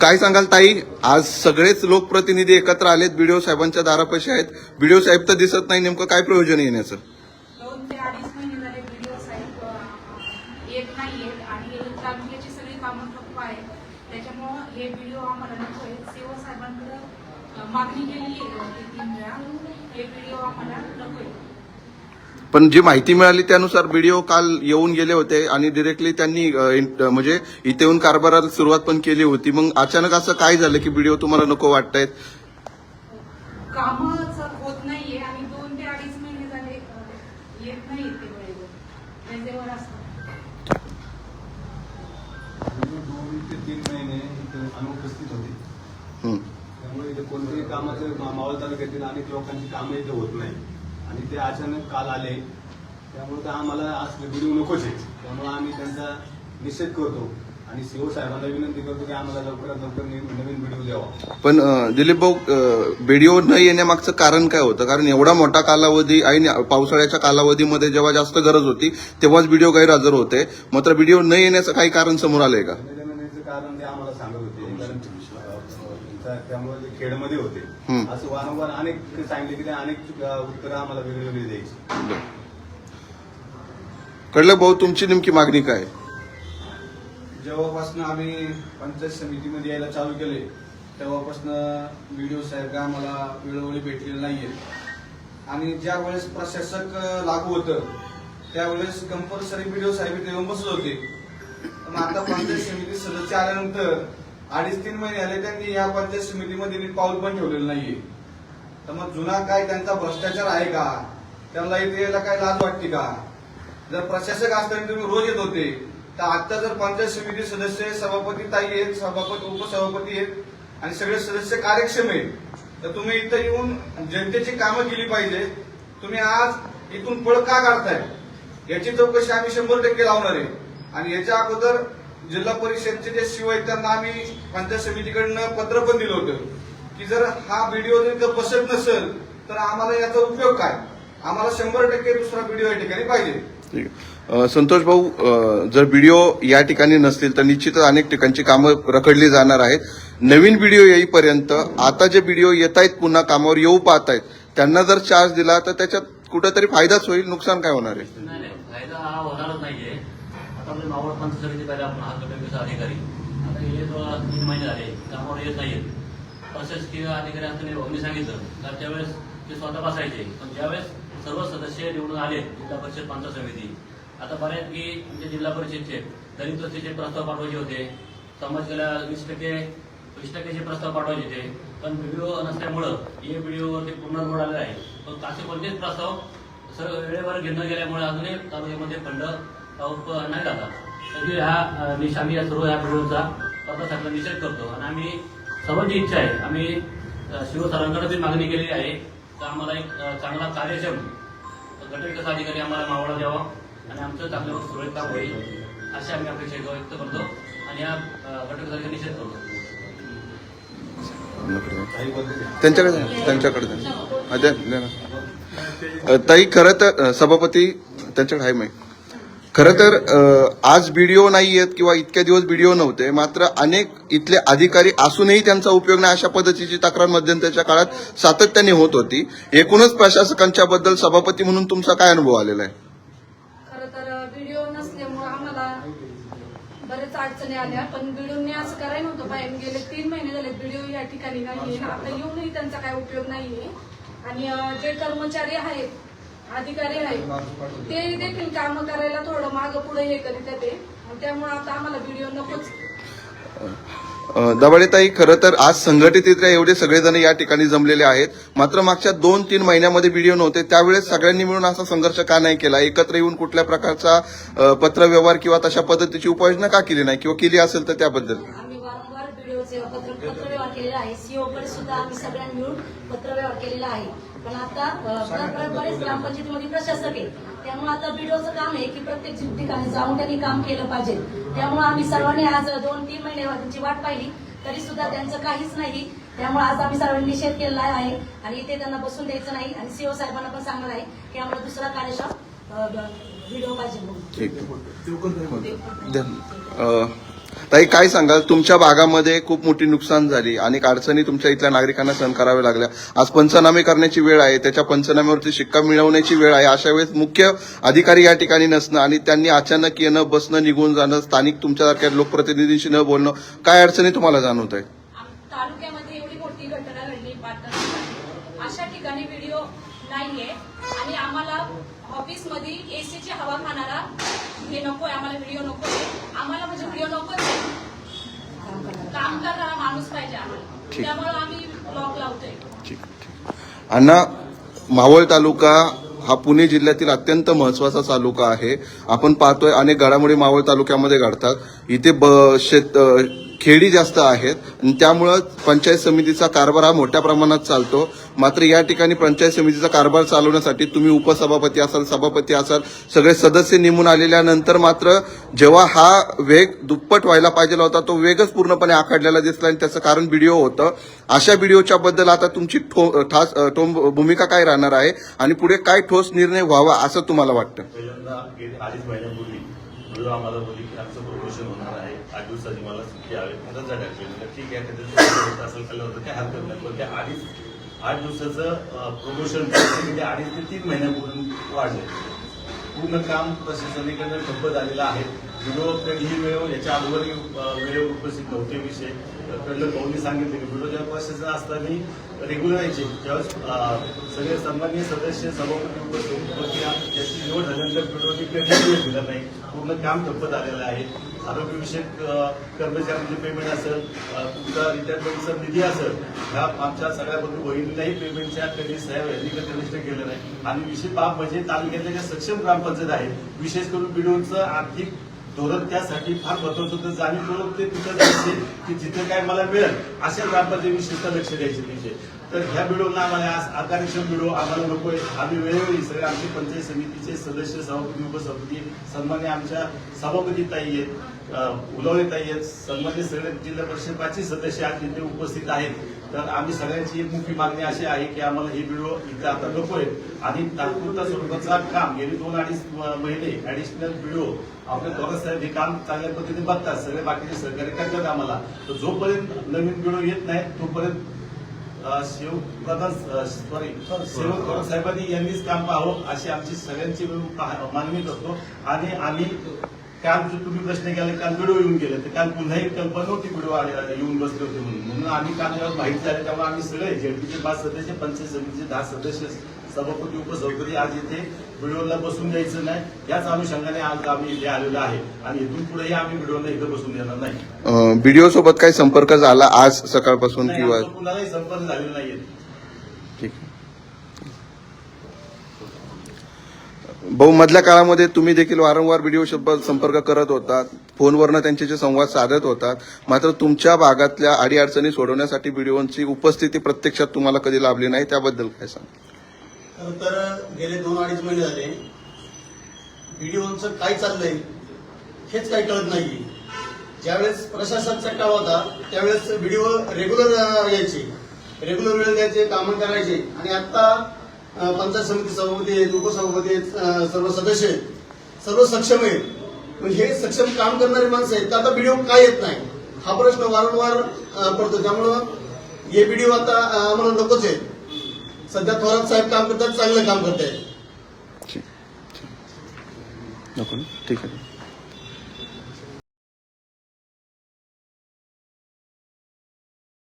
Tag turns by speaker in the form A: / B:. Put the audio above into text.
A: काय सांगाल ताई, आज सगळेच लोकप्रतिनिधी एकत्र आलेत, बीडीओ साहेबांच्या दारापाशी आहेत. बीडीओ साहेब तर दिसत नाही, नेमकं काय प्रयोजन येण्याचं?
B: 2 ते 2.5 महिने झाले बीडीओ साहेब येत नाहीयेत आणि तालुक्याची सगळी कामं ठप्प आहेत. त्याच्यामुळं हे बीडीओ आम्हाला नको आहेत. सीओ साहेबांकडे मागणी केलेली आहे 3 वेळा. हे बीडीओ आम्हाला नको आहे.
A: पण जी माहिती मिळाली त्यानुसार बीडीओ काल येऊन गेले होते आणि डिरेक्टली त्यांनी म्हणजे इथे येऊन कारभाराला सुरुवात पण केली होती. मग अचानक असं काय झालं की बीडीओ तुम्हाला नको वाटतायत?
B: कामच होत नाहीये आणि 2 ते 2.5 महिने झाले येत नाही ते वेळेवर असतात.
C: 2 ते 3 महिने इथे अनुपस्थित होते. त्यामुळे इथे कोणत्याही कामाचं मावळ तालुक्यातील अनेक लोकांची कामं इथे होत नाही आणि ते अचानक काल आले. त्यामुळे आम्हाला आज व्हिडिओ नकोच आहे. त्यामुळे आम्ही त्यांचा निषेध करतो आणि सीओ साहेबांना विनंती करतो की आम्हाला लवकरात लवकर नवीन व्हिडिओ द्यावा.
A: पण दिलीप भाऊ, बीडीओ न येण्यामागचं कारण काय होतं? कारण एवढा मोठा कालावधी आणि पावसाळ्याच्या कालावधीमध्ये जेव्हा जास्त गरज होती तेव्हाच बीडीओ गैरहजर होते. मात्र बीडीओ न येण्याचं काही कारण समोर आलंय का?
C: कारण ते आम्हाला सांगत होते, कारण त्यामुळे ते खेडमध्ये होते. असं वारंवार अनेक सांगितले की अनेक उत्तरं आम्हाला वेगवेगळी द्यायची.
A: कळलं भाऊ, तुमची नेमकी मागणी काय?
D: जेव्हापासून आम्ही पंचायत समितीमध्ये यायला चालू केले तेव्हापासून बीडीओ साहेब आम्हाला वेळोवेळी भेटलेले नाहीये आणि ज्या वेळेस प्रशासक लागू होतं त्यावेळेस कंपल्सरी बीडीओ साहेब इथे येऊन बसले होते. पण आता पंचायत समिती सदस्य आल्यानंतर 2.5-3 महिने आले त्यांनी या पंचायत समितीमध्ये पाऊल पण ठेवलेलं नाहीये. तर मग जुना काय त्यांचा भ्रष्टाचार आहे का? त्यांना इथे यायला काय लाज वाटते का? जर प्रशासक असताना तुम्ही रोज येत होते तर आता जर पंचायत समिती सदस्य सभापती ताई आहेत, सभापती उपसभापती आहेत आणि सगळे सदस्य कार्यक्षम आहेत तर तुम्ही इथं येऊन जनतेची कामं केली पाहिजे. तुम्ही आज इथून पळ का काढताय याची चौकशी आम्ही 100% लावणार आहे. आणि याच्या अगोदर जिल्हा परिषदचे जे सीओ आहेत त्यांना आम्ही पंचायत समितीकडनं पत्र पण दिलं होतं की जर हा व्हिडिओ जर बसत नसेल तर आम्हाला याचा उपयोग काय? आम्हाला 100% दुसरा व्हिडिओ या ठिकाणी पाहिजे.
A: संतोष भाऊ, जर बीडीओ या ठिकाणी नसतील तर निश्चितच अनेक ठिकाणची कामं रखडली जाणार आहेत. नवीन बीडीओ येईपर्यंत आता जे बीडीओ येत आहेत पुन्हा कामावर येऊ पाहत आहेत त्यांना जर चार्ज दिला तर त्याच्यात कुठेतरी फायदाच होईल, नुकसान काय होणार आहे?
E: नाही, फायदा हा होणारच नाहीये. आता म्हणजे मावळ पंचायत समिती पहिला आपण हा गटविकास अधिकारी आता हे 3 महिने झाले कामावर येत नाहीत. प्रशासकीय अधिकारी असताना मी सांगितलं तर त्यावेळेस ते स्वतः बसायचे. पण ज्यावेळेस सर्व सदस्य निवडून आले जिल्हा परिषद पंचायत समिती, आता बऱ्यापैकी म्हणजे जिल्हा परिषदचे दलित वस्तीचे प्रस्ताव पाठवायचे होते, समाजाला 20%चे प्रस्ताव पाठवायचे होते. पण व्हिडिओ नसल्यामुळं हे व्हिडिओवरती पूर्ण लोड आलेला आहे. पण असे कोणतेच प्रस्ताव सर्व वेळेवर घेणं गेल्यामुळे अजूनही तालुक्यामध्ये फंड नाही जातात. तरी आम्ही या सर्व या व्हिडिओचा स्वतःसाठी निषेध करतो आणि आम्ही सर्वांची इच्छा आहे, आम्ही सीओ सरांकडे बी मागणी केलेली आहे तर आम्हाला एक चांगला कार्यक्षम गटविकास अधिकारी आम्हाला मावळा द्यावा आणि आमचं चांगलं सुरळीत काम होईल अशी आम्ही अपेक्षा व्यक्त करतो आणि या गटविकास अधिकारी निषेध करतो.
A: त्यांच्याकडे ताई, खरं तर सभापती त्यांच्याकडे आहे माहिती. खरं तर आज बीडीओ नाही आहेत किंवा इतक्या दिवस बीडीओ नव्हते, मात्र अनेक इथले अधिकारी असूनही त्यांचा उपयोग नाही अशा पद्धतीची तक्रार मध्यंतरीच्या काळात सातत्याने होत होती. एकूणच प्रशासकांच्या बद्दल सभापती म्हणून तुमचा काय अनुभव आलेला आहे?
B: खरं तर व्हिडिओ नसल्यामुळे आम्हाला बरेच अडचणी आल्या. पण व्हिडिओने असं करायला नव्हतं पाहिजे. गेले 3 महिने झाले व्हिडिओ या ठिकाणी नाहीये. आता येऊनही त्यांचा काय उपयोग नाहीये. आणि जे कर्मचारी आहेत, अधिकारी आहेत ते देखील कामं करायला थोडं मागं पुढे हे करीत ते. त्यामुळे आता आम्हाला व्हिडिओ नकोच.
A: दबाडेताई, खरं तर आज संघटितरित्या एवढे सगळेजण या ठिकाणी जमलेले आहेत, मात्र मागच्या 2-3 महिन्यामध्ये व्हिडिओ नव्हते. त्यावेळेस सगळ्यांनी मिळून असा संघर्ष का नाही केला? एकत्र येऊन कुठल्या प्रकारचा पत्रव्यवहार किंवा तशा पद्धतीची उपाययोजना का केली नाही किंवा केली असेल तर त्याबद्दल?
F: आम्ही वारंवार व्हिडिओचे पत्रव्यवहार केलेला आहे. सीओकडे सुद्धा आम्ही सगळ्यांनी मिळून पत्रव्यवहार केलेला आहे. पण आता बरेच ग्रामपंचायतीमध्ये प्रशासक आहे त्यामुळे आता बीडीओचं काम आहे की प्रत्येक ठिकाणी जाऊन त्यांनी काम केलं पाहिजे. त्यामुळे आम्ही सर्वांनी आज 2-3 महिने त्यांची वाट पाहिली तरी सुद्धा त्यांचं काहीच नाही. त्यामुळे आज आम्ही सर्वांनी निषेध केलेला आहे आणि इथे त्यांना बसून द्यायचं नाही. आणि सीओ साहेबांना पण सांगणार आहे की आम्हाला दुसरा कार्यक्षम व्हिडिओ पाहिजे म्हणून.
A: ताई काय सांगाल, तुमच्या भागामध्ये खूप मोठी नुकसान झाली, अनेक अडचणी तुमच्या इथल्या नागरिकांना सहन कराव्या लागल्या. आज पंचनामे करण्याची वेळ आहे, त्याच्या पंचनाम्यावरती शिक्का मिळवण्याची वेळ आहे. अशा वेळेस मुख्य अधिकारी या ठिकाणी नसणं आणि त्यांनी अचानक येणं, बसणं, निघून जाणं, स्थानिक तुमच्यासारख्या लोकप्रतिनिधींशी न बोलणं, काय अडचणी तुम्हाला जाणवत आहे?
B: तालुक्यामध्ये एवढी मोठी घटना घडली, पाटण अशा ठिकाणी व्हिडिओ नाहीये आणि आम्हाला ऑफिसमध्ये एसीची हवा खाणारा हे नकोय, आम्हाला व्हिडिओ नकोय. आम्हाला म्हणजे व्हिडिओ नकोच, काम करणारा माणूस पाहिजे आम्हाला.
A: ठीक.
B: त्यामुळे आम्ही ब्लॉक लावतोय.
A: ठीक. अण्णा, मावळ तालुका हा पुणे जिल्ह्यातील अत्यंत महत्वाचा तालुका आहे. आपण पाहतोय अनेक घडामोडी मावळ तालुक्यामध्ये घडतात. इथे खेडी जास्त आहेत आणि त्यामुळं पंचायत समितीचा कारभार हा मोठ्या प्रमाणात चालतो. मात्र या ठिकाणी पंचायत समितीचा कारभार चालवण्यासाठी तुम्ही उपसभापती असाल, सभापती असाल, सगळे सदस्य नेमून आलेल्यानंतर मात्र जेव्हा हा वेग दुप्पट व्हायला पाहिजे होता तो वेगच पूर्णपणे आखडलेला दिसला आणि त्याचं कारण व्हिडिओ होतं. अशा व्हिडिओच्या बद्दल आता तुमची भूमिका काय राहणार आहे आणि पुढे काय ठोस निर्णय व्हावा असं तुम्हाला वाटतं?
G: पहिल्यांदा गेली 2.5 महिन्यापूर्वी व्हिडिओ आम्हाला बोलली की आमचं प्रमोशन होणार आहे, 8 दिवसाची मला सुट्टी आहे. मदत झाली आपल्याला, ठीक आहे, त्याचं असेल केलं होतं काय हरकत नाही. पण त्या 8 दिवसाचं प्रमोशन ते 2.5 ते 3 महिन्यापूर्वी वाढले. पूर्ण काम प्रशासनाकडनं ठप्प झालेलं आहे. व्हिडिओ कधीही वेळ याच्या अगोदर वेळेवर उपस्थित नव्हते. विषय कळलं, भाऊंनी सांगितले की व्हिडिओ जेव्हा प्रशासन असताना रेग्युलर यायचे, ज्यावेळेस सगळे सन्माननीय सदस्य सभापती उपस्थित त्याची निवड झाल्यानंतर व्हिडिओनी कधीही दिला नाही. पूर्ण काम ठप्प झालेलं आहे. आरोग्यविषयक कर्मचाऱ्यांचे पेमेंट असेल, तुमचा रिटायरमेंटचा निधी असेल, ह्या आमच्या सगळ्या बंधू भगिनींनाही पेमेंटच्या कधी साहेब यांनी कनिष्ठ केलं नाही. आणि विशेष बाब म्हणजे तालुक्यातल्या ज्या सक्षम ग्रामपंचायत आहे, विशेष करून व्हिडिओचं आर्थिक धोरण त्यासाठी फार महत्वाचं होतं. जाणीवपूर्वक ते तिथं जायचे की जिथं काय मला मिळेल अशा ग्रामपंचायत विशेषतः लक्ष द्यायचे विषय. तर ह्या व्हिडिओला आम्हाला आज अकार्यक्षम व्हिडिओ आम्हाला नकोय. आम्ही वेळोवेळी सगळे आमचे पंचायत समितीचे सदस्य, सभापती, उपसभापती, सन्मान्य आमच्या सभापती ताई आहेत, उलवले ताई आहेत, सन्मान्य सगळे जिल्हा परिषद 5 सदस्य आज तिथे उपस्थित आहेत. तर आम्ही सगळ्यांची एक मुख्य मागणी अशी आहे की आम्हाला हे व्हिडिओ इथे आता नकोय आणि तात्पुरता स्वरूपाचा काम गेली 2-2.5 महिने ऍडिशनल व्हिडिओ आपल्या थोरात साहेब हे काम चांगल्या पद्धतीने बघतात, सगळे बाकीचे सहकार्य करतात आम्हाला. तर जोपर्यंत नवीन व्हिडिओ येत नाही तोपर्यंत सेवक थोरात साहेबांनी यांनीच काम पाहावं अशी आमची सगळ्यांची मागणी करतो. आणि आम्ही काल जो तुम्ही प्रश्न केला, काल व्हिडिओ येऊन गेले, तर काल पुन्हा एक कल्पना होती व्हिडिओ येऊन बसले होते म्हणून आम्ही काल जेव्हा माहिती झाले तेव्हा आम्ही सगळे झेडपीचे 5 सदस्य, पंचायत समितीचे 10 सदस्य, सभापती, उपसभापती आज इथे व्हिडिओला बसून द्यायचं नाही याच अनुषंगाने आज आम्ही इथे आलेलो आहे. आणि इथून पुढेही आम्ही व्हिडिओला इथं बसून देणार नाही.
A: व्हिडिओ सोबत काही संपर्क झाला आज सकाळपासून किंवा
G: कुणालाही संपर्क झालेला नाहीये.
A: ठीक. भाऊ, मधल्या काळामध्ये तुम्ही देखील वारंवार व्हिडिओ सोबत संपर्क करत होता, फोनवरनं त्यांच्याशी संवाद साधत होतात. मात्र तुमच्या भागातल्या अडीअडचणी सोडवण्यासाठी व्हिडिओची उपस्थिती प्रत्यक्षात तुम्हाला कधी लाभली नाही, त्याबद्दल काय सांग?
H: खरं तर गेले 2-2.5 महिने झाले व्हिडिओचं काय चाललंय हेच काही कळत नाहीये. ज्यावेळेस प्रशासनाचा काळ होता त्यावेळेस व्हिडिओ रेग्युलर यायचे, रेग्युलर वेळ द्यायचे, कामं करायचे. आणि आता पंचायत समिती सभापती आहेत, उपसभापती आहेत, सर्व सदस्य आहेत, सर्व सक्षम आहेत. पण हे सक्षम काम करणारी माणसं आहेत तर आता व्हिडिओ काय येत नाही हा प्रश्न वारंवार पडतो. त्यामुळं हे व्हिडिओ आता आम्हाला नकोच आहेत. सध्या थोरात साहेब काम करतात, चांगलं काम करतायत.
A: नको ना? ठीक आहे.